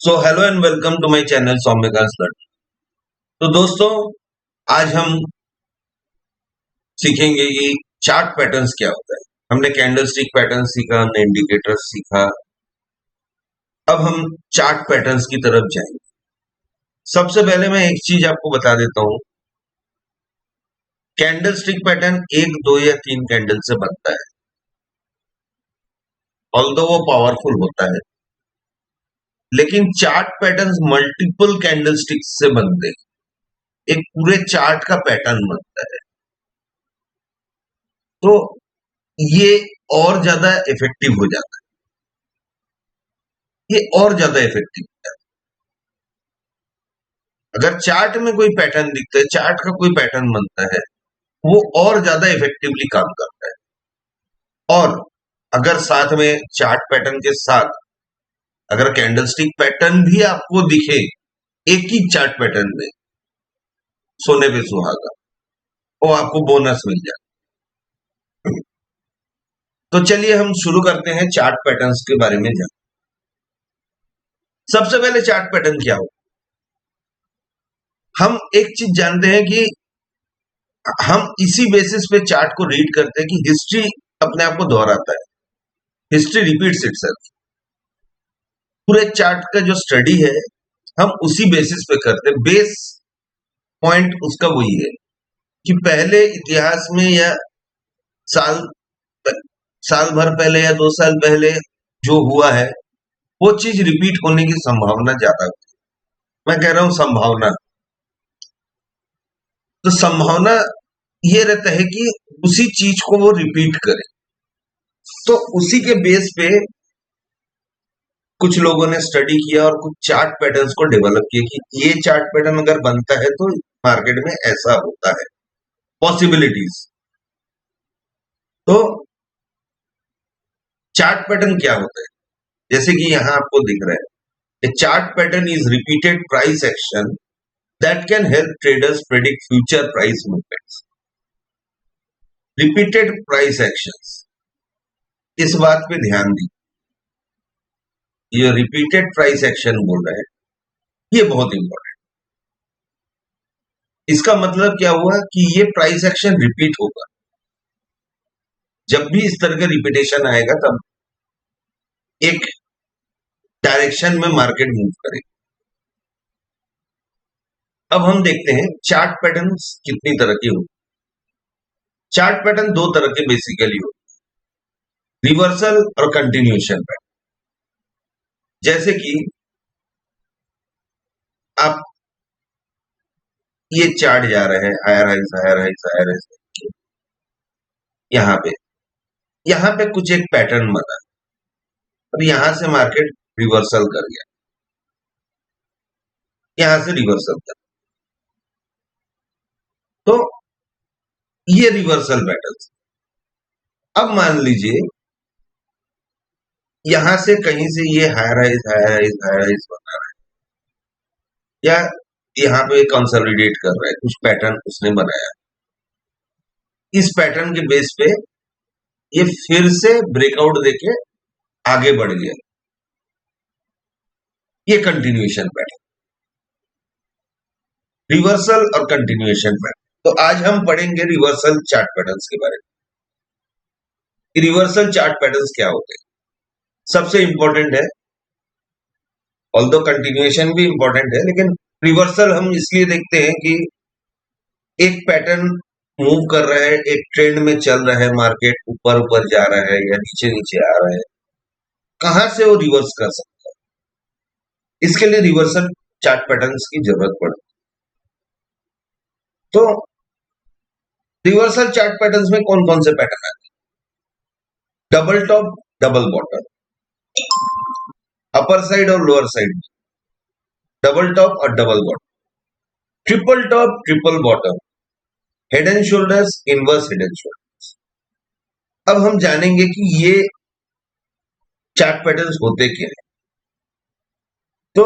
So hello and welcome to my channel Saumyakant learning. तो दोस्तों, आज हम सीखेंगे कि चार्ट पैटर्न्स क्या होता है। हमने कैंडल स्टिक पैटर्न सीखा, हमने इंडिकेटर्स सीखा। अब हम चार्ट पैटर्न्स की तरफ जाएंगे। सबसे पहले मैं एक चीज आपको बता देता हूं। कैंडल स्टिक पैटर्न एक, दो या तीन कैंडल से बनता है। ऑल्दो वो पावरफुल होता है, लेकिन chart patterns multiple candle sticks से बनते हैं। एक पूरे चार्ट का पैटर्न बनता है। तो ये और ज्यादा इफेक्टिव हो जाता है। ये और ज्यादा इफेक्टिव होता है। अगर चार्ट में कोई पैटर्न दिखता है, चार्ट का कोई पैटर्न बनता है, वो और ज्यादा इफेक्टिवली काम करता है। और अगर साथ में चार्ट पैटर्न के साथ अगर कैंडलस्टिक पैटर्न भी आपको दिखे एक ही चार्ट पैटर्न में, सोने पे सुहागा, वो आपको बोनस मिल जाए। तो चलिए हम शुरू करते हैं चार्ट पैटर्न्स के बारे में जान। सबसे पहले चार्ट पैटर्न क्या हो, हम एक चीज जानते हैं कि हम इसी बेसिस पे चार्ट को रीड करते हैं कि हिस्ट्री अपने आप को दोहराता है। History repeats itself. पूरे चार्ट का जो स्टडी है हम उसी बेसिस पे करते हैं। बेस पॉइंट उसका वही है कि पहले इतिहास में या साल साल भर पहले या 2 साल पहले जो हुआ है वो चीज रिपीट होने की संभावना ज्यादा है। मैं कह रहा हूं संभावना। तो संभावना ये रहता है कि उसी चीज को वो रिपीट करे। तो उसी के बेस पे कुछ लोगों ने स्टडी किया और कुछ चार्ट पैटर्न्स को डेवलप किया कि ये चार्ट पैटर्न अगर बनता है तो मार्केट में ऐसा होता है, पॉसिबिलिटीज। तो चार्ट पैटर्न क्या होता है, जैसे कि यहां आपको दिख रहा है, a chart pattern is repeated price action that can help traders predict future price movements. Repeated price actions, इस बात पे ध्यान दी। ये रिपीटेड प्राइस एक्शन बोल रहे हैं, ये बहुत इंपॉर्टेंट। इसका मतलब क्या हुआ कि ये प्राइस एक्शन रिपीट होगा। जब भी इस तरह का रिपीटेशन आएगा तब एक डायरेक्शन में मार्केट मूव करेगा। अब हम देखते हैं चार्ट पैटर्न्स कितनी तरह के होते हैं। चार्ट पैटर्न दो तरह के बेसिकली होते हैं, रिवर्सल और कंटिन्यूएशन पैटर्न। जैसे कि आप ये चार्ट जा रहे हैं, higher highs higher highs higher highs, यहां पे कुछ एक पैटर्न बना और यहां से मार्केट रिवर्सल कर गया, यहां से रिवर्सल कर। तो ये रिवर्सल पैटर्न। अब मान लीजिए यहां से कहीं से ये higher highs higher highs higher highs बना रहा है या यहां पे कंसोलिडेट कर रहा है, कुछ पैटर्न उसने बनाया। इस पैटर्न के बेस पे ये फिर से ब्रेकआउट देके आगे बढ़ गया, ये कंटिन्यूएशन पैटर्न। रिवर्सल और कंटिन्यूएशन पैटर्न। तो आज हम पढ़ेंगे रिवर्सल चार्ट पैटर्न्स के बारे में। रिवर्सल चार्ट पैटर्न्स क्या होते हैं, सबसे इंपॉर्टेंट है, ऑल्दो कंटिन्यूएशन भी इंपॉर्टेंट है, लेकिन रिवर्सल हम इसलिए देखते हैं कि एक पैटर्न मूव कर रहा है, एक ट्रेंड में चल रहा है, मार्केट ऊपर ऊपर जा रहा है या नीचे नीचे आ रहा है, कहां से वो रिवर्स कर सकता है, इसके लिए रिवर्सल चार्ट पैटर्न्स की जरूरत पड़ती है। तो रिवर्सल चार्ट पैटर्न्स में कौन कौन से पैटर्न आते हैं, double top, double bottom, upper side और लोअर साइड, डबल टॉप और double bottom, triple top, triple bottom, head and shoulders, inverse head and shoulders. अब हम जानेंगे कि ये चार्ट पैटर्न्स होते क्या है। तो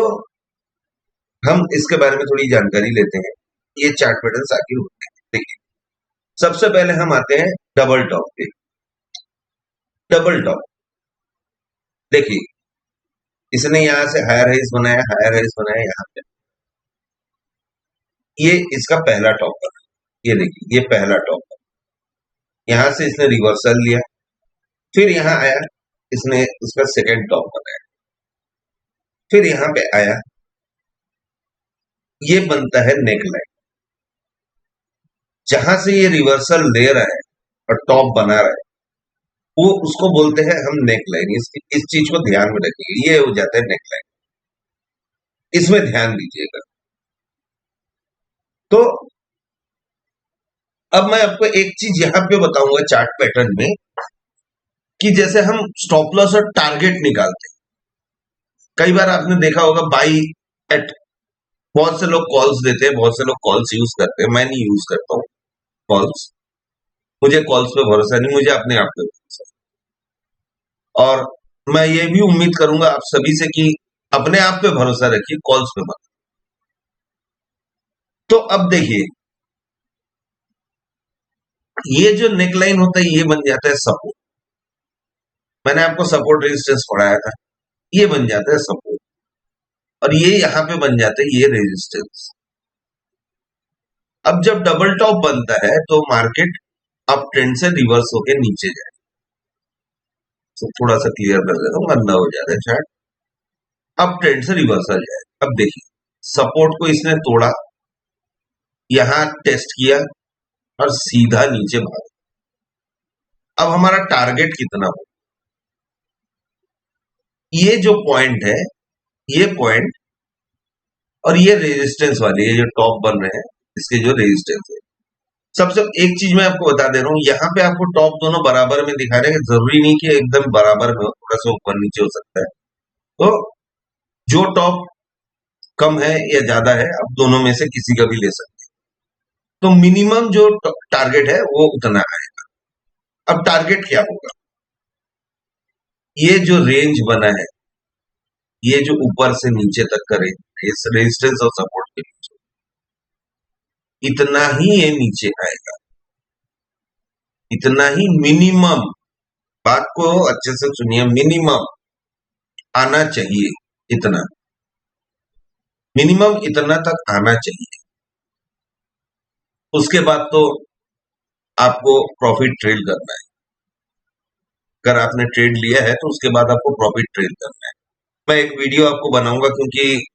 हम इसके बारे में थोड़ी जानकारी लेते हैं, ये चार्ट पैटर्न्स आखिर होते हैं। देखिए, सबसे पहले हम आते हैं डबल टॉप पे। डबल टॉप देखिए, इसने यहां से हायर हाइस बनाया, हायर हाइस बनाया यहाँ पे। ये इसका पहला टॉपर है, ये देखिए ये पहला टॉपर। यहां से इसने रिवर्सल लिया, फिर यहां आया, इसने उसका सेकेंड टॉप बनाया, फिर यहां पे आया, ये बनता है नेक लाइन। जहां से ये रिवर्सल ले रहा है और टॉप बना रहा है, वो उसको बोलते हैं हम नेक लाइन। इस चीज को ध्यान में रखिए, ये हो जाता है नेक लाइन, इसमें ध्यान दीजिएगा। तो अब मैं आपको एक चीज यहां पे बताऊंगा चार्ट पैटर्न में, कि जैसे हम स्टॉप लॉस और टारगेट निकालते हैं। कई बार आपने देखा होगा बाई एट, बहुत से लोग कॉल्स देते हैं, बहुत से लोग कॉल्स यूज करते हैं, मैं नहीं यूज करता हूँ कॉल्स। मुझे कॉल्स पे भरोसा नहीं, मुझे अपने आप पे भरोसा है। और मैं ये भी उम्मीद करूंगा आप सभी से कि अपने आप पे भरोसा रखिए, कॉल्स पे मत। तो अब देखिए, ये जो नेकलाइन होता है ये बन जाता है सपोर्ट। मैंने आपको सपोर्ट रेजिस्टेंस पढ़ाया था, ये बन जाता है सपोर्ट, और ये यहां पे बन जाता है ये रेजिस्टेंस। अब जब डबल टॉप बनता है तो मार्केट अप ट्रेंड से रिवर्स होके नीचे जाए। तो थोड़ा सा क्लियर कर देता हूँ, गंदा हो जाता है चार्ट। अप ट्रेंड से रिवर्सल जाए। अब देखिए, सपोर्ट को इसने तोड़ा, यहां टेस्ट किया और सीधा नीचे भागा। अब हमारा टारगेट कितना हो, ये जो पॉइंट है, ये पॉइंट और ये रेजिस्टेंस वाले, ये जो टॉप बन रहे हैं, इसके जो रेजिस्टेंस है। सबसे एक चीज मैं आपको बता दे रहा हूं, यहाँ पे आपको टॉप दोनों बराबर में दिखा रहे हैं, जरूरी नहीं कि एकदम बराबर में हो, थोड़ा सा ऊपर नीचे हो सकता है। तो जो टॉप कम है या ज्यादा है, आप दोनों में से किसी का भी ले सकते हैं। तो मिनिमम जो टारगेट है वो उतना आएगा। अब टारगेट क्या होगा, ये जो रेंज बना है, ये जो ऊपर से नीचे तक का रेंज, रेजिस्टेंस और सपोर्ट के बीच, इतना ही ये नीचे आएगा, इतना ही मिनिमम। बात को अच्छे से सुनिए, मिनिमम आना चाहिए, इतना मिनिमम इतना तक आना चाहिए। उसके बाद तो आपको प्रॉफिट ट्रेल करना है। अगर आपने ट्रेड लिया है तो उसके बाद आपको प्रॉफिट ट्रेल करना है। मैं एक वीडियो आपको बनाऊंगा, क्योंकि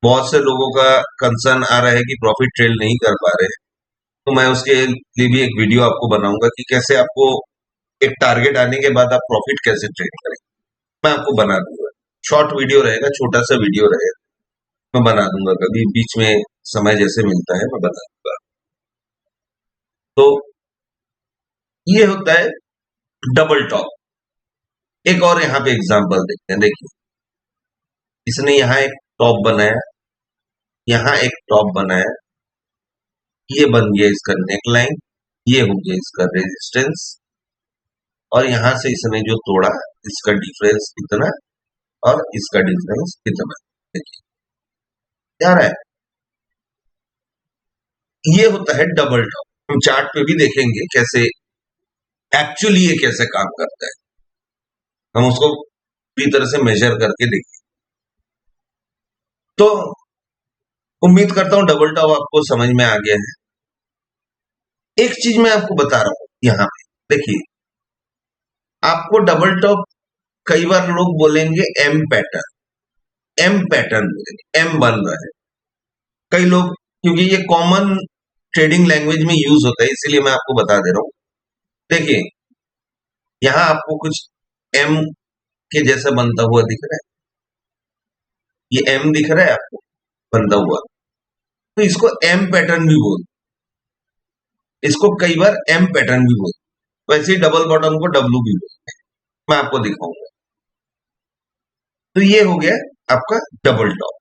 बहुत से लोगों का कंसर्न आ रहा है कि प्रॉफिट ट्रेल नहीं कर पा रहे हैं। तो मैं उसके लिए भी एक वीडियो आपको बनाऊंगा कि कैसे आपको एक टारगेट आने के बाद आप प्रॉफिट कैसे ट्रेड करें। मैं आपको बना दूंगा, शॉर्ट वीडियो रहेगा, छोटा सा वीडियो रहेगा, मैं बना दूंगा कभी बीच में, समय जैसे मिलता है मैं बना दूंगा। तो ये होता है डबल टॉप। एक और यहाँ पे एग्जांपल देखते हैं। देखिए, इसने यहाँ एक टॉप बनाया, यहाँ एक टॉप बनाया, ये बन गया इसका नेक लाइन, ये हो गया इसका रेजिस्टेंस, और यहां से इसने जो तोड़ा, इसका डिफरेंस कितना और इसका डिफरेंस कितना, देखिए क्या रहा है। ये होता है डबल टॉप। हम चार्ट पे भी देखेंगे कैसे एक्चुअली ये कैसे काम करता है, हम उसको पूरी तरह से मेजर करके देखेंगे। तो उम्मीद करता हूं डबल टॉप आपको समझ में आ गया है। एक चीज मैं आपको बता रहा हूं, यहां पे देखिए, आपको डबल टॉप, कई बार लोग बोलेंगे M pattern, M pattern, M बन रहा है। कई लोग, क्योंकि ये कॉमन ट्रेडिंग लैंग्वेज में यूज होता है, इसीलिए मैं आपको बता दे रहा हूं। देखिए, यहां आपको कुछ एम के जैसा बनता हुआ दिख रहा है, ये एम दिख रहा है आपको बनता हुआ, तो इसको एम पैटर्न भी बोलते, इसको कई बार एम पैटर्न भी बोलते। वैसे ही डबल बॉटम को डब्लू भी बोलते हैं, मैं आपको दिखाऊंगा। तो ये हो गया आपका डबल टॉप।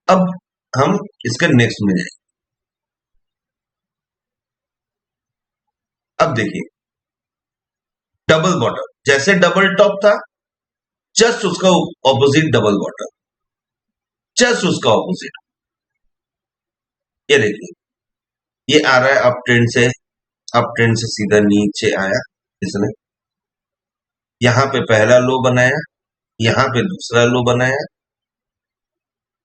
अब हम इसके नेक्स्ट में जाएंगे। अब देखिए, डबल बॉटम, जैसे डबल टॉप था, जस्ट उसका ऑपोजिट डबल बॉटम, जस्ट उसका ऑपोजिट। ये देखिए, ये आ रहा है अप ट्रेंड से, अप ट्रेंड से सीधा नीचे आया इसने, यहां पे पहला लो बनाया, यहां पे दूसरा लो बनाया,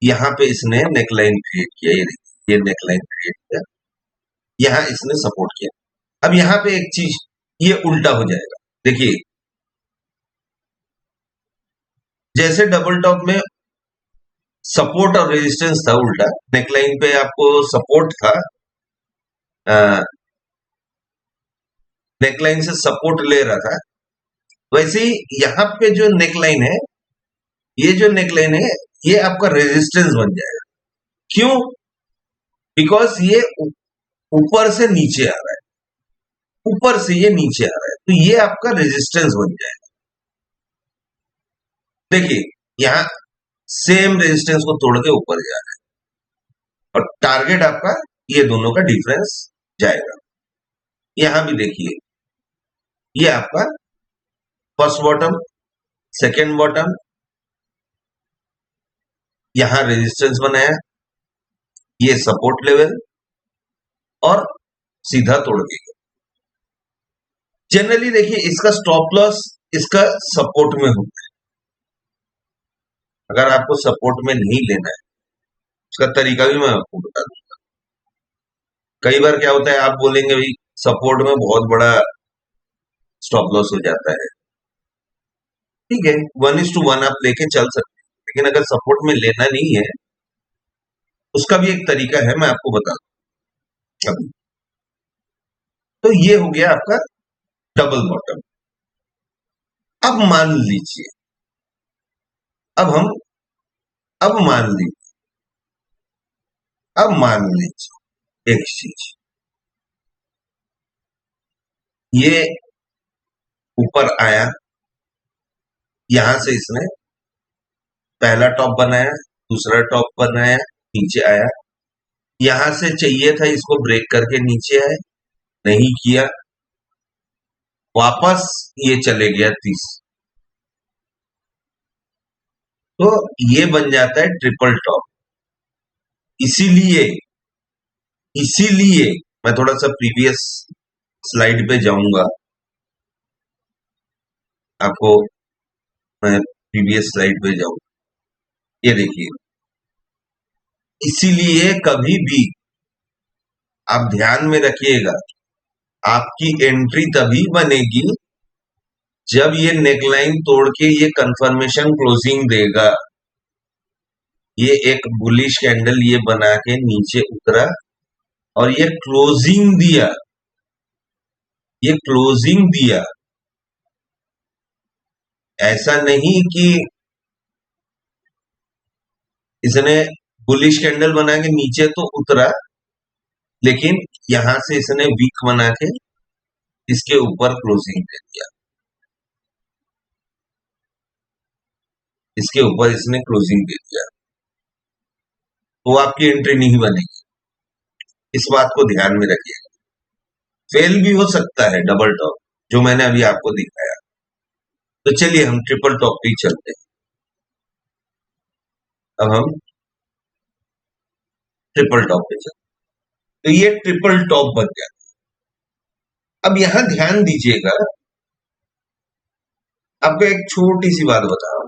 यहां पे इसने नेकलाइन क्रिएट किया, ये देखिए ये नेकलाइन क्रिएट किया, यहां इसने सपोर्ट किया। अब यहां पे एक चीज ये उल्टा हो जाएगा, देखिए जैसे डबल टॉप में सपोर्ट और रेजिस्टेंस था उल्टा, नेकलाइन पे आपको सपोर्ट था, नेकलाइन से सपोर्ट ले रहा था, वैसे ही यहाँ पे जो नेकलाइन है, ये जो नेकलाइन है ये आपका रेजिस्टेंस बन जाएगा। क्यों? बिकॉज ये ऊपर से नीचे आ रहा है, ऊपर से ये नीचे आ रहा है, तो ये आपका रेजिस्टेंस बन जाएगा। देखिए यहाँ सेम रेजिस्टेंस को तोड़ के ऊपर जा रहा है, और टारगेट आपका ये दोनों का डिफरेंस जाएगा। यहां भी देखिए ये आपका फर्स्ट बॉटम, सेकेंड बॉटम, यहां रेजिस्टेंस बनाया, ये सपोर्ट लेवल, और सीधा तोड़ के गया। जनरली देखिए इसका स्टॉप लॉस इसका सपोर्ट में होता है। अगर आपको सपोर्ट में नहीं लेना है, उसका तरीका भी मैं आपको बता दूंगा। कई बार क्या होता है, आप बोलेंगे भाई सपोर्ट में बहुत बड़ा स्टॉप लॉस हो जाता है, ठीक है 1:1 आप लेके चल सकते हैं, लेकिन अगर सपोर्ट में लेना नहीं है, उसका भी एक तरीका है, मैं आपको बता दूं अभी। तो ये हो गया आपका डबल बॉटम। अब मान लीजिए, अब मान लीजिए, अब मान लीजिए एक चीज, ये ऊपर आया, यहां से इसने पहला टॉप बनाया, दूसरा टॉप बनाया, नीचे आया, यहां से चाहिए था इसको ब्रेक करके नीचे आए, नहीं किया, वापस ये चले गया 30, तो ये बन जाता है ट्रिपल टॉप। इसीलिए इसीलिए मैं थोड़ा सा प्रीवियस स्लाइड पे जाऊंगा, आपको मैं प्रीवियस स्लाइड पे जाऊं, ये देखिए, इसीलिए कभी भी आप ध्यान में रखिएगा, आपकी एंट्री तभी बनेगी जब ये नेकलाइन तोड़ के ये कंफर्मेशन क्लोजिंग देगा। ये एक बुलिश कैंडल ये बना के नीचे उतरा और ये क्लोजिंग दिया, ये क्लोजिंग दिया, ऐसा नहीं कि इसने बुलिश कैंडल बना के नीचे तो उतरा, लेकिन यहां से इसने वीक बना के इसके ऊपर क्लोजिंग दे दिया, इसके ऊपर इसने क्लोजिंग दे दिया, तो आपकी एंट्री नहीं बनेगी। इस बात को ध्यान में रखिएगा। फेल भी हो सकता है डबल टॉप, जो मैंने अभी आपको दिखाया। तो चलिए हम ट्रिपल टॉप पे चलते हैं। अब हम ट्रिपल टॉप पे चलते हैं। तो ये ट्रिपल टॉप बन गया। अब यहां ध्यान दीजिएगा, आपको एक छोटी सी बात बताओ,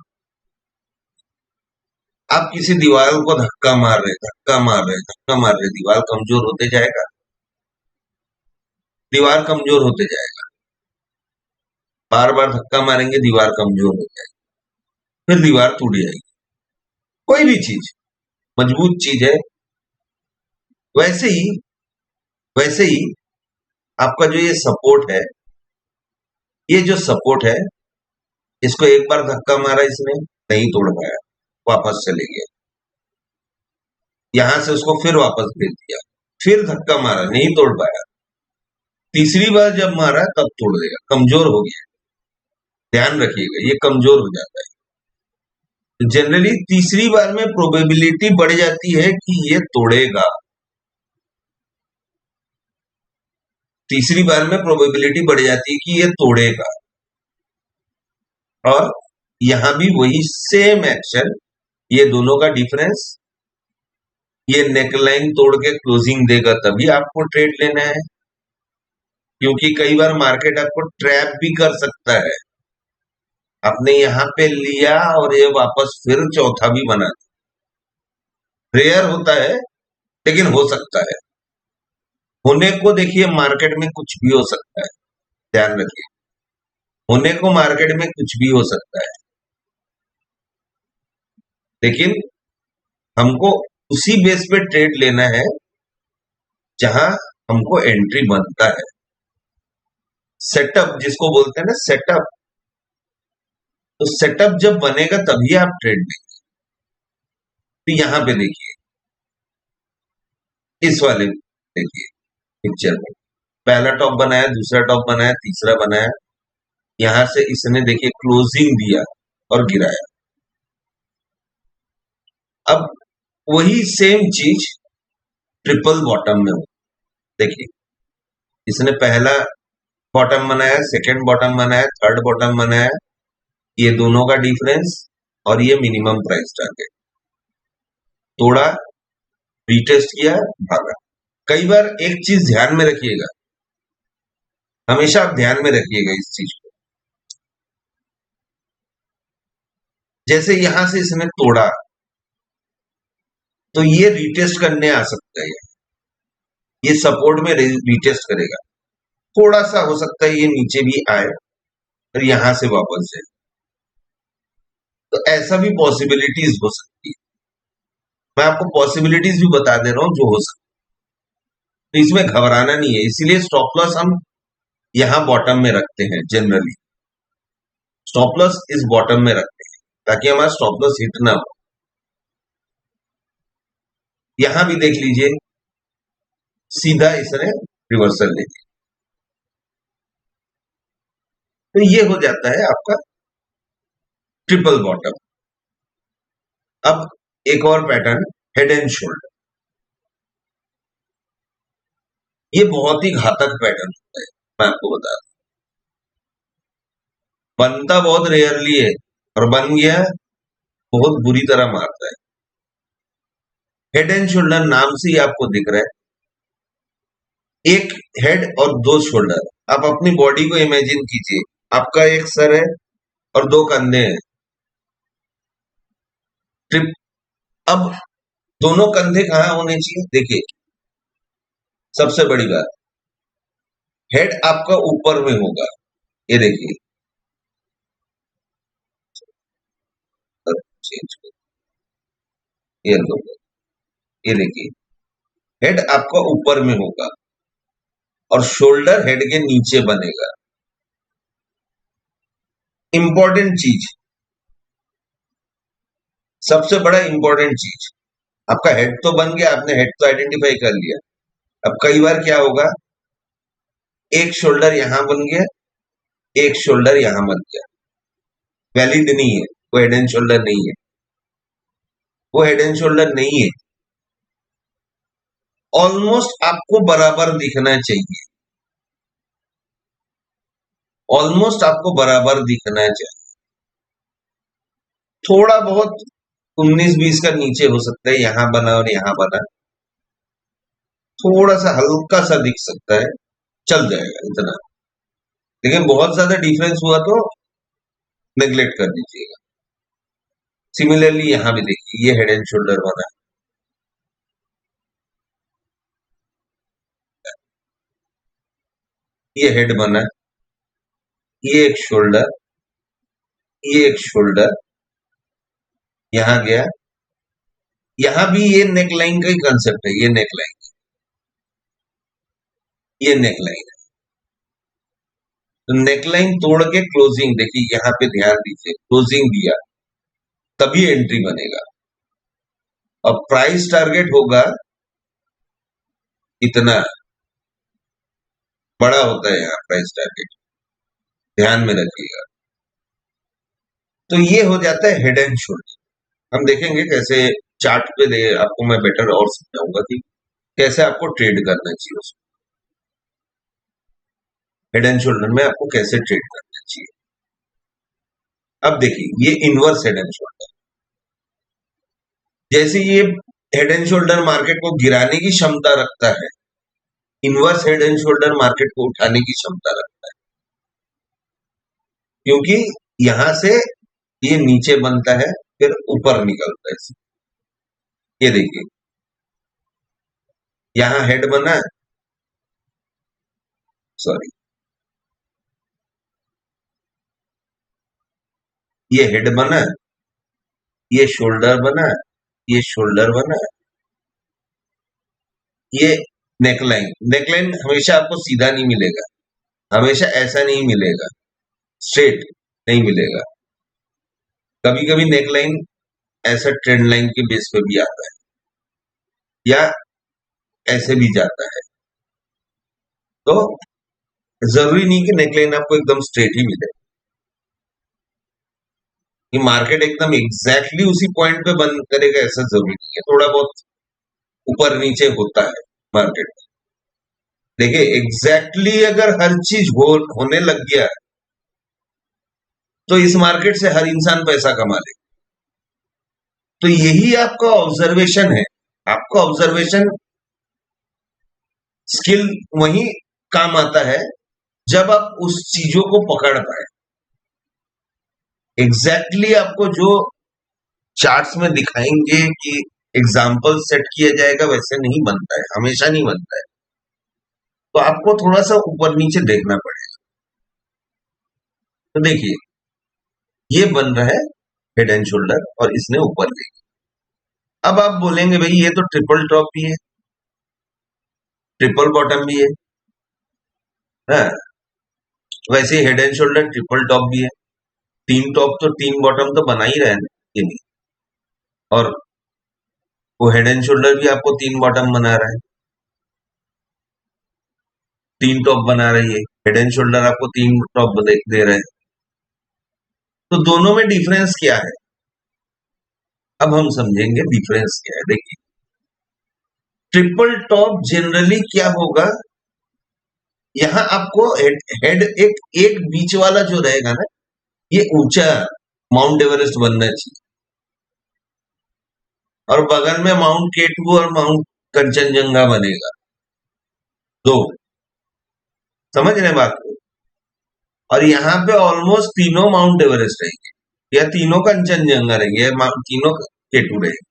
आप किसी दीवार को धक्का मार रहे, धक्का मार रहे, धक्का मार रहे, दीवार कमजोर होते जाएगा, दीवार कमजोर होते जाएगा, बार बार धक्का मारेंगे दीवार कमजोर हो जाएगी, फिर दीवार टूट जाएगी। कोई भी चीज मजबूत चीज है, वैसे ही आपका जो ये सपोर्ट है, ये जो सपोर्ट है, इसको एक बार धक्का मारा इसने, नहीं तोड़ पाया, वापस चले गया, यहां से उसको फिर वापस भेज दिया, फिर धक्का मारा, नहीं तोड़ पाया, तीसरी बार जब मारा तब तोड़ देगा, कमजोर हो गया। ध्यान रखिएगा, ये कमजोर हो जाता है। तो जनरली तीसरी बार में प्रोबेबिलिटी बढ़ जाती है कि ये तोड़ेगा, तीसरी बार में प्रोबेबिलिटी बढ़ जाती है कि ये तोड़ेगा, और यहां भी वही सेम एक्शन, ये दोनों का डिफरेंस, ये नेकलाइन तोड़ के क्लोजिंग देगा तभी आपको ट्रेड लेना है, क्योंकि कई बार मार्केट आपको ट्रैप भी कर सकता है। आपने यहाँ पे लिया और ये वापस फिर चौथा भी बना दिया। रेयर होता है लेकिन हो सकता है। होने को देखिए मार्केट में कुछ भी हो सकता है, ध्यान रखिए। होने को मार्केट में कुछ भी हो सकता है, लेकिन हमको उसी बेस पे ट्रेड लेना है जहां हमको एंट्री बनता है। सेटअप जिसको बोलते हैं ना, सेटअप, तो सेटअप जब बनेगा तभी आप ट्रेड लेंगे। तो यहां पे देखिए, इस वाले देखिए पिक्चर में पहला टॉप बनाया, दूसरा टॉप बनाया, तीसरा बनाया, यहां से इसने देखिए क्लोजिंग दिया और गिराया। अब वही सेम चीज ट्रिपल बॉटम में हो, देखिए इसने पहला बॉटम बनाया, सेकंड बॉटम बनाया, थर्ड बॉटम बनाया, ये दोनों का डिफरेंस और ये मिनिमम प्राइस टारगेट तोड़ा, रीटेस्ट किया, भागा। कई बार एक चीज ध्यान में रखिएगा, हमेशा आप ध्यान में रखिएगा इस चीज को, जैसे यहां से इसने तोड़ा तो ये रीटेस्ट करने आ सकता है, ये सपोर्ट में रीटेस्ट करेगा, थोड़ा सा हो सकता है ये नीचे भी आए और यहां से वापस जाए, तो ऐसा भी पॉसिबिलिटीज हो सकती है। मैं आपको पॉसिबिलिटीज भी बता दे रहा हूं जो हो सकती है, तो इसमें घबराना नहीं है। इसीलिए स्टॉप लॉस हम यहां बॉटम में रखते हैं, जनरली स्टॉप लॉस इस बॉटम में रखते हैं ताकि हमारा स्टॉप लॉस हिट ना हो। यहां भी देख लीजिए, सीधा इसने रिवर्सल ले लिया, तो ये हो जाता है आपका ट्रिपल बॉटम। अब एक और पैटर्न, हेड एंड शोल्डर, ये बहुत ही घातक पैटर्न होता है, मैं आपको बता दूं। बनता बहुत रेयरली है और बन गया बहुत बुरी तरह मारता है। हेड एंड शोल्डर नाम से ही आपको दिख रहा है, एक हेड और दो शोल्डर। आप अपनी बॉडी को इमेजिन कीजिए, आपका एक सर है और दो कंधे हैं। ट्रिप अब दोनों कंधे कहां होने चाहिए, देखिए सबसे बड़ी बात, हेड आपका ऊपर में होगा, ये देखिए, चेंज कर, ये देखिए, हेड आपका ऊपर में होगा और शोल्डर हेड के नीचे बनेगा। इंपॉर्टेंट चीज, सबसे बड़ा इंपॉर्टेंट चीज, आपका हेड तो बन गया, आपने हेड तो आइडेंटिफाई कर लिया। अब कई बार क्या होगा, एक शोल्डर यहां बन गया, एक शोल्डर यहां बन गया, वैलिड नहीं है, वो हेड एंड शोल्डर नहीं है, वो हेड एंड शोल्डर नहीं है। ऑलमोस्ट आपको बराबर दिखना चाहिए, ऑलमोस्ट आपको बराबर दिखना चाहिए। थोड़ा बहुत 19-20 का नीचे हो सकता है, यहां बना और यहां बना, थोड़ा सा हल्का सा दिख सकता है, चल जाएगा इतना, लेकिन बहुत ज्यादा डिफरेंस हुआ तो नेग्लेक्ट कर दीजिएगा। सिमिलरली यहां भी देखिए, ये हेड एंड शोल्डर बना, ये हेड बना, ये एक शोल्डर, ये एक शोल्डर, यहां गया, यहां भी ये नेक लाइन का ही कंसेप्ट है, ये नेक लाइन, ये नेक लाइन है, तो नेक लाइन तोड़ के क्लोजिंग देखिए, यहां पे ध्यान दीजिए, क्लोजिंग दिया तभी एंट्री बनेगा, और प्राइस टारगेट होगा इतना बड़ा होता है यहाँ प्राइस टारगेट, ध्यान में रखिएगा। तो ये हो जाता है हेड एंड शोल्डर। हम देखेंगे कैसे चार्ट पे दे, आपको मैं बेटर और समझाऊंगा कि कैसे आपको ट्रेड करना चाहिए उसमें, हेड एंड शोल्डर में आपको कैसे ट्रेड करना चाहिए। अब देखिए, ये इनवर्स हेड एंड शोल्डर, जैसे ये हेड एंड शोल्डर मार्केट को गिराने की क्षमता रखता है, inverse head and shoulder market को उठाने की क्षमता रखता है, क्योंकि यहां से ये नीचे बनता है, फिर ऊपर निकलता है। ये देखिए, यहां हेड बना है, सॉरी, ये हेड बना है, ये शोल्डर बना है, ये शोल्डर बना है, ये नेकलाइन। नेकलाइन हमेशा आपको सीधा नहीं मिलेगा, हमेशा ऐसा नहीं मिलेगा, स्ट्रेट नहीं मिलेगा। कभी कभी नेकलाइन ऐसा ट्रेंड लाइन के बेस पे भी आता है, या ऐसे भी जाता है। तो जरूरी नहीं कि नेकलाइन आपको एकदम स्ट्रेट ही मिले, कि मार्केट एकदम एग्जैक्टली उसी पॉइंट पे बंद करेगा ऐसा जरूरी नहीं है, थोड़ा बहुत ऊपर नीचे होता है मार्केट में। देखिए, एग्जैक्टली अगर हर चीज होने लग गया तो इस मार्केट से हर इंसान पैसा कमा ले। तो यही आपका ऑब्जर्वेशन है, आपका ऑब्जर्वेशन स्किल वही काम आता है जब आप उस चीजों को पकड़ पाए। एग्जैक्टली आपको जो चार्ट्स में दिखाएंगे कि एग्जाम्पल सेट किया जाएगा, वैसे नहीं बनता है, हमेशा नहीं बनता है। तो आपको थोड़ा सा ऊपर नीचे देखना पड़ेगा। तो देखिए, ये बन रहा है हेड एंड शोल्डर और इसने ऊपर देखा। अब आप बोलेंगे भाई ये तो ट्रिपल टॉप भी है, ट्रिपल बॉटम भी है, हाँ, वैसे head and shoulder triple top भी है। तीन टॉप तो तीन बॉटम तो बना ही रहे हैं ना, ये नहीं। और वो हेड एंड शोल्डर भी आपको तीन बॉटम बना रहा है, तीन टॉप बना रही है, हेड एंड शोल्डर आपको तीन टॉप दे रहे हैं। तो दोनों में डिफरेंस क्या है, अब हम समझेंगे डिफरेंस क्या है। देखिए, ट्रिपल टॉप जनरली क्या होगा, यहां आपको हेड एक बीच वाला जो रहेगा ना, ये ऊंचा माउंट एवरेस्ट बनना चाहिए, और बगल में माउंट केटू और माउंट कंचनजंगा बनेगा, दो। समझ रहे बात को? और यहाँ पे ऑलमोस्ट तीनों माउंट एवरेस्ट रहेंगे, या तीनों कंचनजंगा रहेंगे, या तीनों केटू रहेंगे।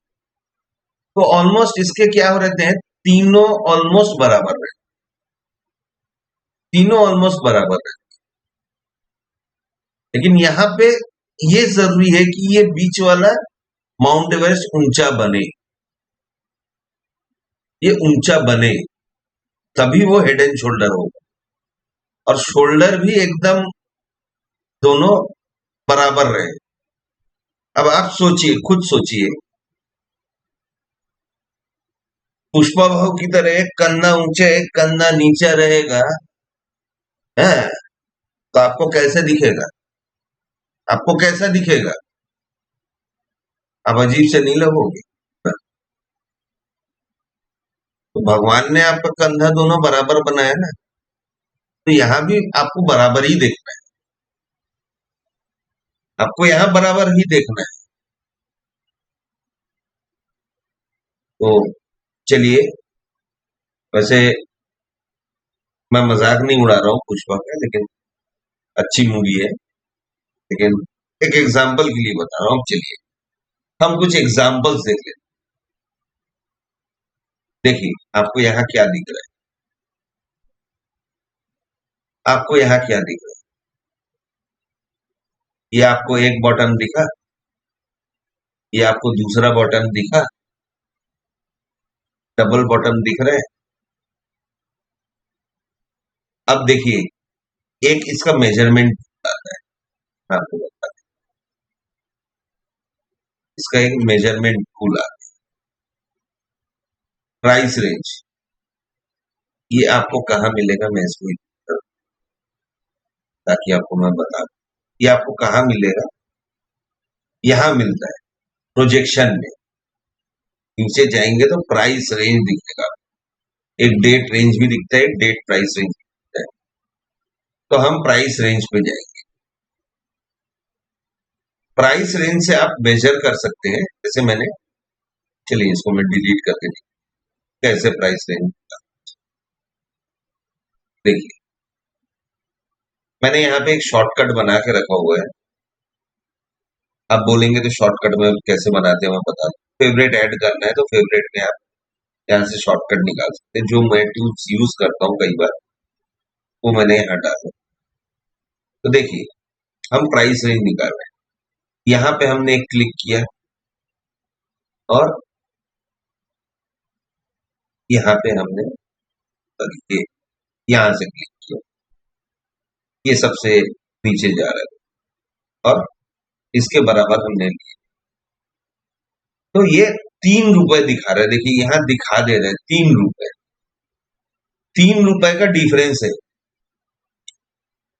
तो ऑलमोस्ट इसके क्या हो रहते हैं, तीनों ऑलमोस्ट बराबर रहते, तीनों ऑलमोस्ट बराबर रहते। लेकिन यहाँ पे ये जरूरी है कि ये बीच वाला माउंट एवरेस्ट ऊंचा बने, ये ऊंचा बने, तभी वो हेड एंड शोल्डर होगा। और शोल्डर भी एकदम दोनों बराबर रहे। अब आप सोचिए, खुद सोचिए, पुष्पा भाव की तरह एक कंधा ऊंचा एक कंधा नीचा रहेगा, है, तो आपको कैसे दिखेगा, आपको कैसा दिखेगा, आप अजीब से नहीं लगोगे। तो भगवान ने आपका कंधा दोनों बराबर बनाया ना, तो यहां भी आपको बराबर ही देखना है, आपको यहां बराबर ही देखना है। तो चलिए, वैसे मैं मजाक नहीं उड़ा रहा हूँ पुष्पा का, लेकिन अच्छी मूवी है, लेकिन एक एग्जाम्पल के लिए बता रहा हूँ। चलिए हम कुछ एग्जाम्पल्स देख लेते। देखिए, आपको यहाँ क्या दिख रहा है, आपको यहाँ क्या दिख रहा है, ये आपको एक बॉटम दिखा, ये आपको दूसरा बॉटम दिखा, डबल बॉटम दिख रहा है। अब देखिए, एक इसका मेजरमेंट आता है, मैं आपको बता दूं। इसका एक मेजरमेंट टूल आता है, प्राइस रेंज। ये आपको कहाँ मिलेगा, मैं इसको ताकि आपको मैं बता दूं, ये आपको कहाँ मिलेगा, यहाँ मिलता है प्रोजेक्शन में। नीचे जाएंगे तो प्राइस रेंज दिखेगा, एक डेट रेंज भी दिखता है, एक डेट प्राइस रेंज दिखता है। तो हम प्राइस रेंज पे जाएंगे। प्राइस रेंज से आप मेजर कर सकते हैं, जैसे मैंने, चलिए इसको मैं डिलीट करके कैसे प्राइस रेंज, देखिए मैंने यहाँ पे एक शॉर्टकट बना के रखा हुआ है, आप बोलेंगे तो शॉर्टकट में कैसे बनाते हैं मैं बता दूं। फेवरेट ऐड करना है तो फेवरेट में आप यहाँ से शॉर्टकट निकाल सकते हैं। जो मैं टूल्स यूज करता हूँ कई बार वो मैंने यहाँ डाला। तो देखिए हम प्राइस रेंज निकाल रहे हैं। यहाँ पे हमने एक क्लिक किया और यहाँ पे हमने ये यहाँ से क्लिक किया, ये सबसे नीचे जा रहा है और इसके बराबर हमने लिया। तो ये 3 रुपए दिखा रहा है। देखिए यहाँ दिखा दे रहे हैं 3 रुपए। 3 रुपए का डिफरेंस है।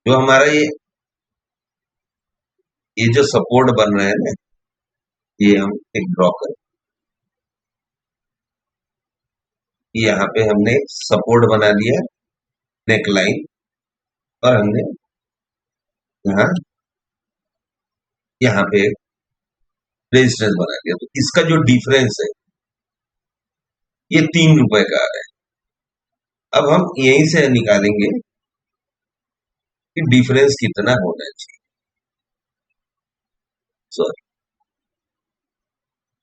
जो हमारा ये जो सपोर्ट बन रहा है ना, ये हम एक ड्रॉ करें। यहाँ पे हमने सपोर्ट बना दिया नेक लाइन और हमने यहाँ यहाँ पे रेजिस्टेंस बना दिया। तो इसका जो डिफरेंस है ये 3 रुपए का आ रहा है। अब हम यहीं से निकालेंगे कि डिफरेंस कितना होना चाहिए। सॉरी,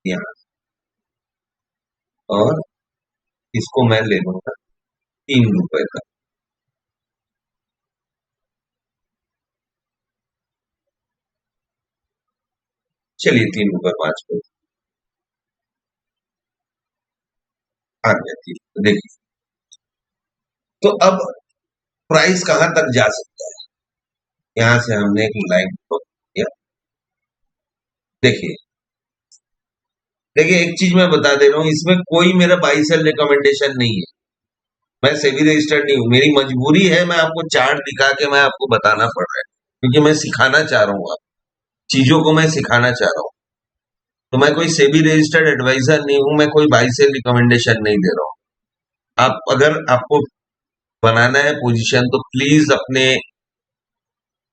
यहाँ और इसको मैं ले लूंगा 3 रुपए का। चलिए 3 रुपए 5 पैसे आ गया। तो देखिए, तो अब प्राइस कहां तक जा सकता है। यहां से हमने एक लाइन ड्रॉ किया। देखिए देखिए एक चीज मैं बता दे रहा हूं, इसमें कोई मेरा बाई सेल रिकमेंडेशन नहीं है। मैं सेबी रजिस्टर्ड नहीं हूँ। मेरी मजबूरी है, मैं आपको चार्ट दिखा के मैं आपको बताना पड़ रहा है क्योंकि मैं सिखाना चाह रहा हूँ। आप चीजों को मैं सिखाना चाह रहा हूँ। तो मैं कोई सेबी रजिस्टर्ड एडवाइजर नहीं हूं, मैं कोई बाई सेल रिकमेंडेशन नहीं दे रहा हूँ। आप अगर आपको बनाना है पोजीशन तो प्लीज अपने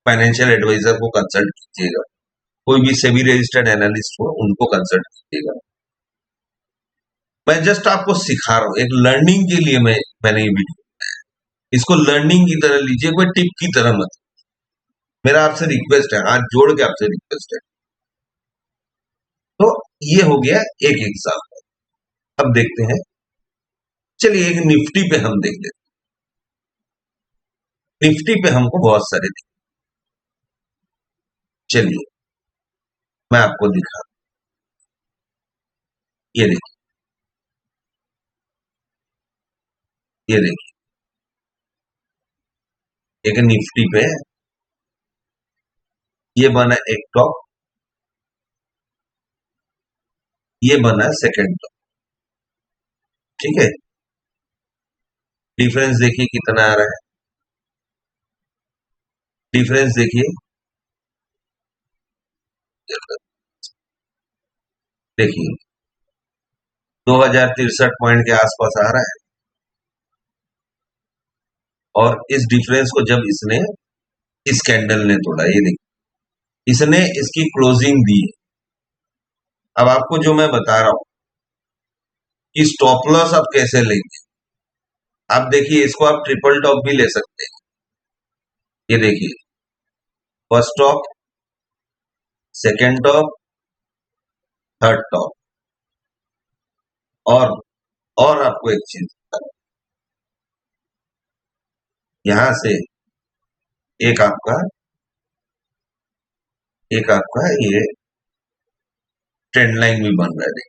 फाइनेंशियल एडवाइजर को कंसल्ट कीजिएगा। कोई भी सेबी रजिस्टर्ड एनालिस्ट हो उनको कंसल्ट कीजिएगा। मैं जस्ट आपको सिखा रहा हूँ, एक लर्निंग के लिए मैंने ये वीडियो, इसको लर्निंग की तरह लीजिए, कोई टिप की तरह मत। मेरा आपसे रिक्वेस्ट है, हाथ जोड़ के आपसे रिक्वेस्ट है। तो ये हो गया एक एग्जाम्पल। अब देखते हैं, चलिए एक निफ्टी पे हम देख लेते हैं। निफ्टी पे हमको बहुत सारे चलिए मैं आपको दिखा, ये देखिए, ये देखिए एक निफ्टी पे ये बना एक टॉप, ये बना सेकंड टॉप। ठीक है, डिफरेंस देखिए कितना आ रहा है। डिफरेंस देखिए, देखिए 2063 पॉइंट के आसपास आ रहा है। और इस डिफरेंस को जब इसने, इस कैंडल ने तोड़ा, ये देखिए इसने इसकी क्लोजिंग दी। अब आपको जो मैं बता रहा हूं कि स्टॉप लॉस आप कैसे लेंगे, आप देखिए इसको आप ट्रिपल टॉप भी ले सकते हैं। ये देखिए first top, second top, third top. और आपको एक चीज, यहां से एक आपका ये ट्रेंड लाइन भी बन रहा है।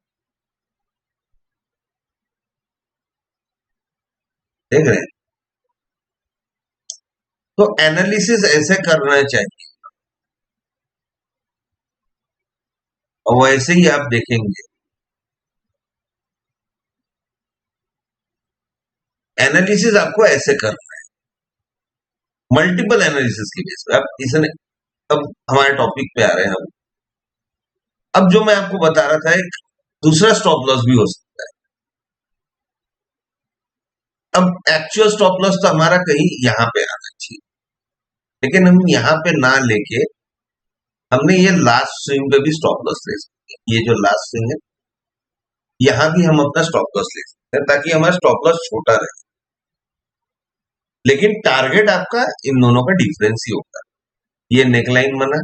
देख रहे हैं। तो एनालिसिस ऐसे करना चाहिए और वैसे ही आप देखेंगे। एनालिसिस आपको ऐसे करना है, मल्टीपल एनालिसिस के बेस पे। अब इसने, अब हमारे टॉपिक पे आ रहे हैं हम। अब जो मैं आपको बता रहा था, एक दूसरा स्टॉप लॉस भी हो सकता है। अब एक्चुअल स्टॉप लॉस तो हमारा कहीं यहां पे आना चाहिए, लेकिन हम यहां पे ना लेके हमने ये लास्ट स्विंग पे भी स्टॉप लॉस ले सकते हैं। ये जो लास्ट स्विंग है, यहां भी हम अपना स्टॉप लॉस ले सकते हैं ताकि हमारा स्टॉप लॉस छोटा रहे। लेकिन टारगेट आपका इन दोनों का डिफरेंस ही होगा। ये नेकलाइन बना,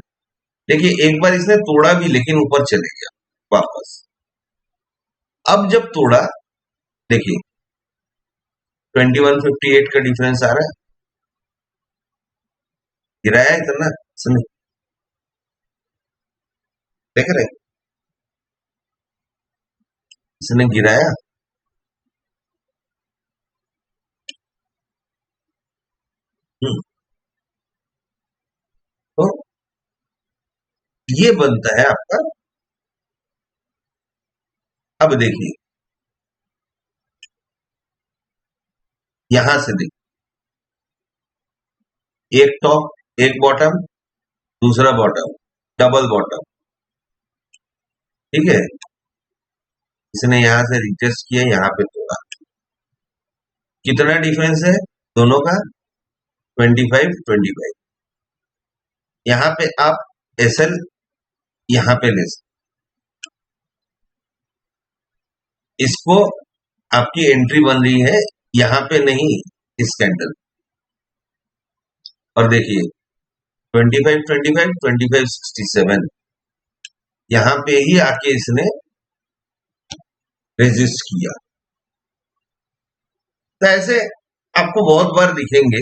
देखिए एक बार इसने तोड़ा भी लेकिन ऊपर चले गया वापस। अब जब तोड़ा, देखिए 2158 का डिफरेंस आ रहा है, गिराया इतना इसने, देख रहे हैं? इसने गिराया, तो ये बनता है आपका। अब देखिए यहां से देखिए, एक टॉप एक बॉटम, दूसरा बॉटम, डबल बॉटम, ठीक है। इसने यहां से रिटेस्ट किया, यहां पे तोड़ा, कितना डिफरेंस है दोनों का? 25-25। यहाँ पे आप एसएल यहाँ पे ले सकते, इसको आपकी एंट्री बन रही है यहाँ पे नहीं, इस कैंडल। और देखिए 25-25, 25-67, यहाँ पे ही आके इसने रेजिस्ट किया। तो ऐसे आपको बहुत बार दिखेंगे,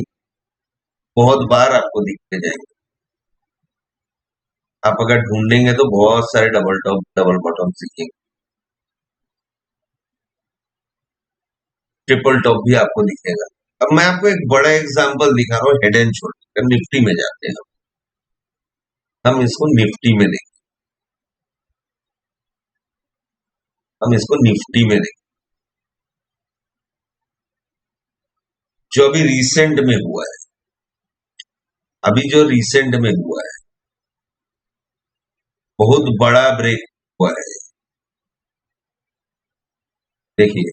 बहुत बार आपको दिखते जाएंगे। आप अगर ढूंढेंगे तो बहुत सारे डबल टॉप डबल बॉटम दिखेंगे, ट्रिपल टॉप भी आपको दिखेगा। अब मैं आपको एक बड़ा एग्जांपल दिखा रहा हूँ, हेड एंड शोल्डर। निफ्टी में जाते हैं, हम इसको निफ्टी में देखें, हम इसको निफ्टी में देखें, जो अभी रिसेंट में हुआ है, अभी जो रिसेंट में हुआ है, बहुत बड़ा ब्रेक हुआ है। देखिए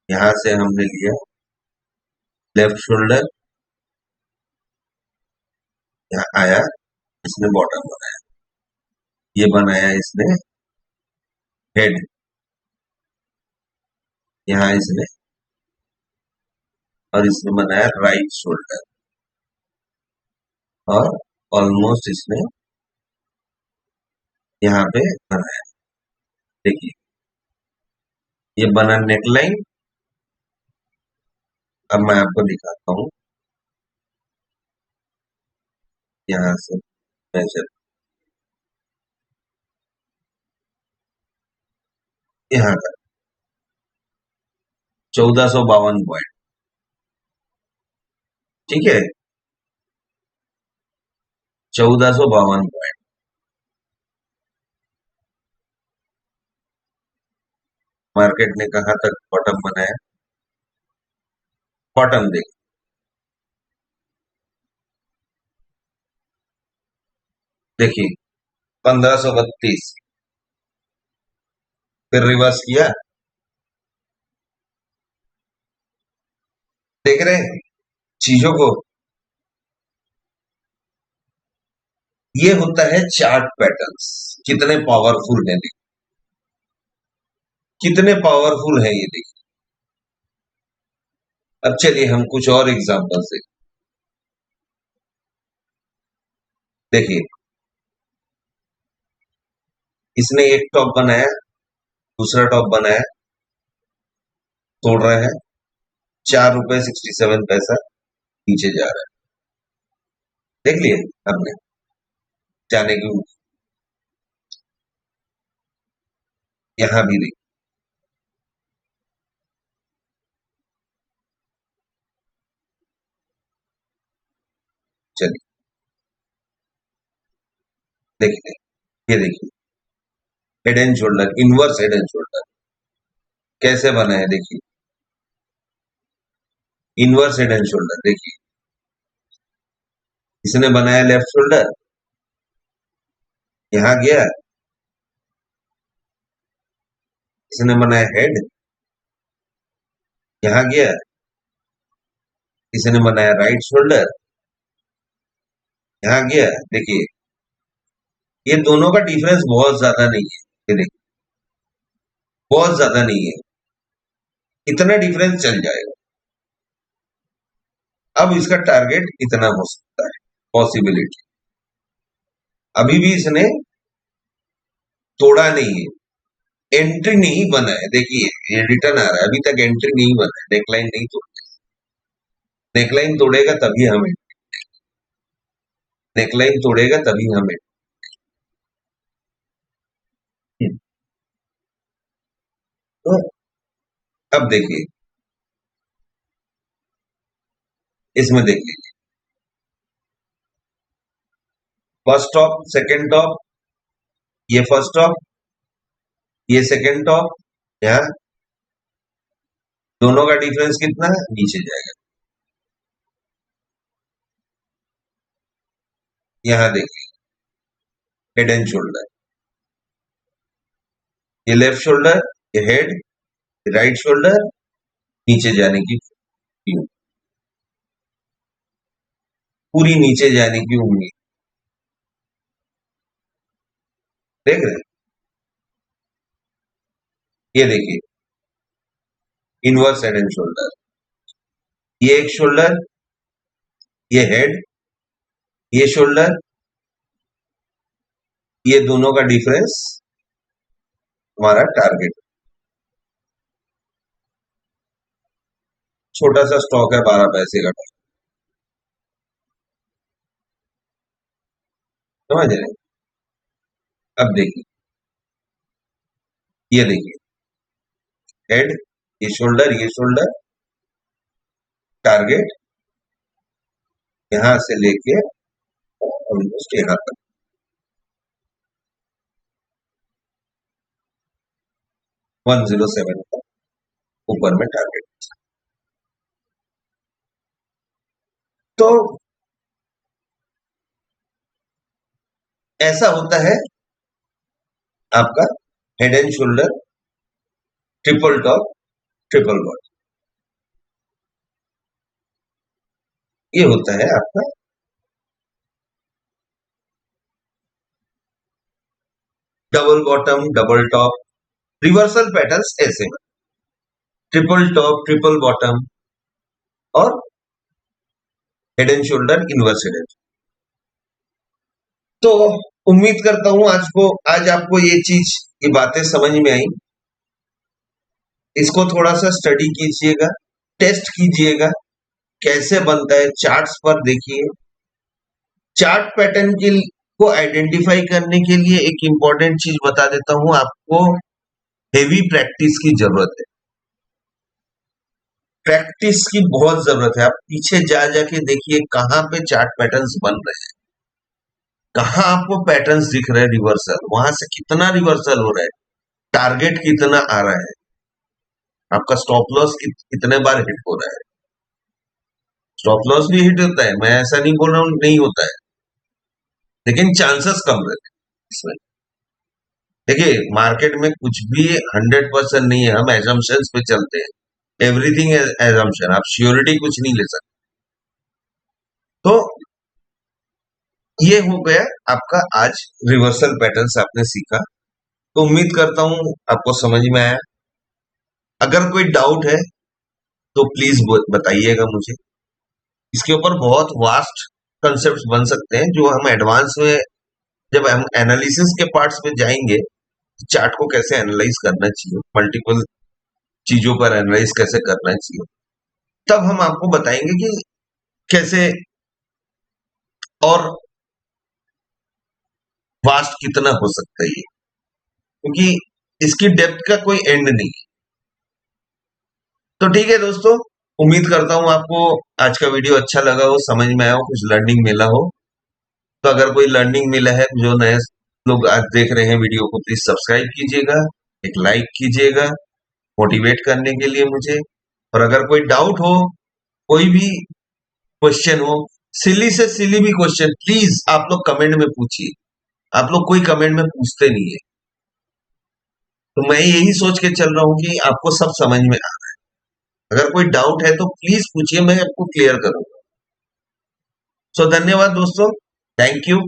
यहां से हमने लिया लेफ्ट शोल्डर, यहाँ आया, इसने बॉटम बनाया, ये बनाया इसने हेड, यहाँ इसने, और इसने बनाया राइट शोल्डर, और ऑलमोस्ट इसने यहाँ पे बनाया। देखिए ये बना नेकलाइन। अब मैं आपको दिखाता हूँ, यहाँ से मेजर, यहाँ का 1452 पॉइंट, ठीक है, 1452 पॉइंट। मार्केट ने कहां तक बॉटम बनाया? बॉटम देखिए 1532, फिर रिवर्स किया, देख रहे हैं चीजों को? ये होता है चार्ट पैटर्न्स, कितने पावरफुल है, देखिए कितने पावरफुल है ये, देखिए। अब चलिए हम कुछ और एग्जांपल से देखिए, इसने एक टॉप बनाया, दूसरा टॉप बनाया, तोड़ रहा है, 4 रुपए 67 पैसा नीचे जा रहा है, देख लिए आपने जाने की। यहां भी देखिए, चलिए देखिए, ये देखिए head and shoulder, inverse head and shoulder कैसे बना है, देखिए इनवर्स हेड एंड शोल्डर। देखिए इसने बनाया लेफ्ट शोल्डर, यहां गया, इसने बनाया हेड, यहां गया, इसने बनाया राइट शोल्डर, यहां गया। देखिए ये दोनों का डिफरेंस बहुत ज्यादा नहीं है, ये देखिए बहुत ज्यादा नहीं है, इतना डिफरेंस चल जाएगा। अब इसका टारगेट इतना हो सकता है, पॉसिबिलिटी। अभी भी इसने तोड़ा नहीं है, एंट्री नहीं बना है। देखिए ये रिटर्न आ रहा है, अभी तक एंट्री नहीं बना है, नेकलाइन नहीं तोड़ा। नेकलाइन तोड़ेगा तभी हमें, नेकलाइन तोड़ेगा तभी हमें। तो अब देखिए, इसमें देखिए फर्स्ट टॉप सेकंड टॉप, ये फर्स्ट टॉप ये सेकंड टॉप, यहाँ दोनों का डिफरेंस कितना है, नीचे जाएगा। यहाँ देखिए हेड एंड शोल्डर, ये लेफ्ट शोल्डर, ये हेड, राइट शोल्डर, नीचे जाने की उम्मीद, पूरी नीचे जाने की उम्मीद, देख रहे हैं। ये देखिए इनवर्स हेड एंड शोल्डर, ये एक शोल्डर, ये हेड, ये शोल्डर, ये दोनों का डिफरेंस हमारा टारगेट। छोटा सा स्टॉक है 12 पैसे का, समझ रहे हैं। अब देखिए, ये देखिए हेड, ये शोल्डर, टारगेट यहां से लेके ऑलमोस्ट यहां तक, 107 का ऊपर में टारगेट। तो ऐसा होता है आपका head and shoulder, triple top, triple bottom, ये होता है आपका double bottom, double top. Reversal patterns ऐसे में ट्रिपल टॉप, ट्रिपल बॉटम और head and shoulder, inverse head and. तो उम्मीद करता हूं आज आपको ये चीज, ये बातें समझ में आई। इसको थोड़ा सा स्टडी कीजिएगा, टेस्ट कीजिएगा कैसे बनता है। चार्ट्स पर देखिए, चार्ट पैटर्न को आइडेंटिफाई करने के लिए एक इंपॉर्टेंट चीज बता देता हूं आपको, हेवी प्रैक्टिस की जरूरत है। प्रैक्टिस की बहुत जरूरत है। आप पीछे जा जाके देखिए कहां पे चार्ट पैटर्न्स बन रहे हैं, कहां आपको पैटर्न्स दिख रहे हैं रिवर्सल, वहां से कितना रिवर्सल हो रहा है, टारगेट कितना आ रहा है, आपका स्टॉप लॉस कितने बार हिट हो रहा है। स्टॉप लॉस भी हिट होता है, मैं ऐसा नहीं बोल रहा हूं नहीं होता है, लेकिन चांसेस कम रहते हैं इसमें। देखिए मार्केट में कुछ भी 100% नहीं है, हम एजम्पशंस पे चलते हैं, एवरीथिंग एजम्पशन, आप श्योरिटी कुछ नहीं ले सकते। तो ये हो गया आपका आज रिवर्सल पैटर्न्स आपने सीखा। तो उम्मीद करता हूं आपको समझ में आया। अगर कोई डाउट है तो प्लीज बताइएगा मुझे। इसके ऊपर बहुत वास्ट कंसेप्ट बन सकते हैं, जो हम एडवांस में जब हम एनालिसिस के पार्ट्स में जाएंगे, चार्ट को कैसे एनालाइज करना चाहिए, मल्टीपल चीजों पर एनालाइज कैसे करना चाहिए, तब हम आपको बताएंगे कि कैसे और वास्ट कितना हो सकता है ये, क्योंकि इसकी डेप्थ का कोई एंड नहीं। तो ठीक है दोस्तों, उम्मीद करता हूं आपको आज का वीडियो अच्छा लगा हो, समझ में आया हो, कुछ लर्निंग मिला हो। तो अगर कोई लर्निंग मिला है, जो नए लोग आज देख रहे हैं वीडियो को, प्लीज सब्सक्राइब कीजिएगा, एक लाइक कीजिएगा मोटिवेट करने के लिए मुझे। और अगर कोई डाउट हो, कोई भी क्वेश्चन हो, सिली से सिली भी क्वेश्चन, प्लीज आप लोग कमेंट में पूछिए। आप लोग कोई कमेंट में पूछते नहीं है, तो मैं यही सोच के चल रहा हूं कि आपको सब समझ में आ रहा है। अगर कोई डाउट है तो प्लीज पूछिए, मैं आपको क्लियर करूंगा। सो धन्यवाद दोस्तों, थैंक यू।